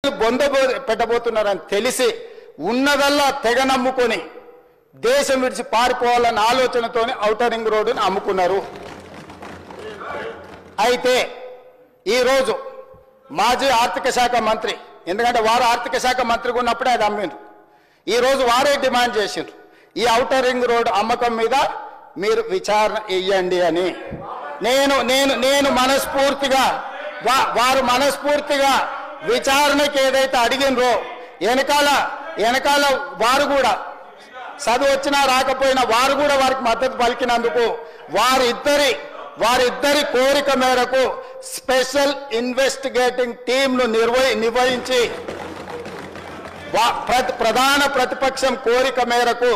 భవిష్యత్తు బొంద పెట్టబోతున్నారని తెలిసి ఉన్నదల్లా తెగ నమ్ముకొని దేశం విడిచి పారిపోవాలన్న ఆలోచనతో ఔటర్ రింగ్ రోడ్డుని అమ్ముకున్నారు. అయితే ఈరోజు మాజీ ఆర్థిక శాఖ మంత్రి, ఎందుకంటే వారు ఆర్థిక శాఖ మంత్రిగా ఉన్నప్పుడే అది అమ్మిండ్రు, ఈరోజు వారే డిమాండ్ చేసిండ్రు ఈ ఔటర్ రింగ్ రోడ్ అమ్మకం మీద మీరు విచారణ ఇయ్యండి అని. నేను మనస్ఫూర్తిగా వారు మనస్ఫూర్తిగా విచారణకి ఏదైతే అడిగినరో వెనకాల వారు కూడా చదువు వచ్చినా రాకపోయినా వారు కూడా వారికి మద్దతు పలికినందుకు వారిద్దరి కోరిక మేరకు స్పెషల్ ఇన్వెస్టిగేటింగ్ టీంను నిర్వహించి ప్రధాన ప్రతిపక్షం కోరిక మేరకు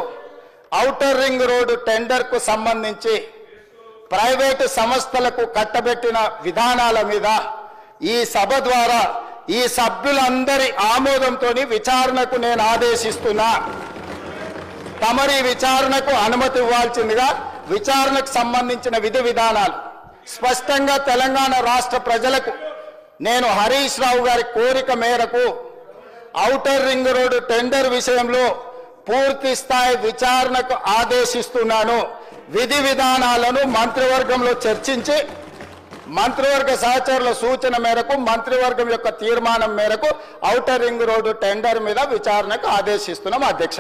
ఔటర్ రింగ్ రోడ్డు టెండర్కు సంబంధించి ప్రైవేటు సంస్థలకు కట్టబెట్టిన విధానాల మీద ఈ సభ ద్వారా ఈ సభ్యులందరి ఆమోదంతో విచారణకు నేను ఆదేశిస్తున్నా. తమరి విచారణకు అనుమతి ఇవ్వాల్సిందిగా విచారణకు సంబంధించిన విధి విధానాలు స్పష్టంగా తెలంగాణ రాష్ట్ర ప్రజలకు నేను హరీష్ రావు గారి కోరిక మేరకు ఔటర్ రింగ్ రోడ్డు టెండర్ విషయంలో పూర్తి స్థాయి విచారణకు ఆదేశిస్తున్నాను. విధి విధానాలను మంత్రివర్గంలో చర్చించి మంత్రివర్గ సహచరుల సూచన మేరకు మంత్రివర్గం యొక్క తీర్మానం మేరకు ఔటర్ రింగ్ రోడ్డు టెండర్ మీద విచారణకు ఆదేశిస్తున్నాం అధ్యక్ష.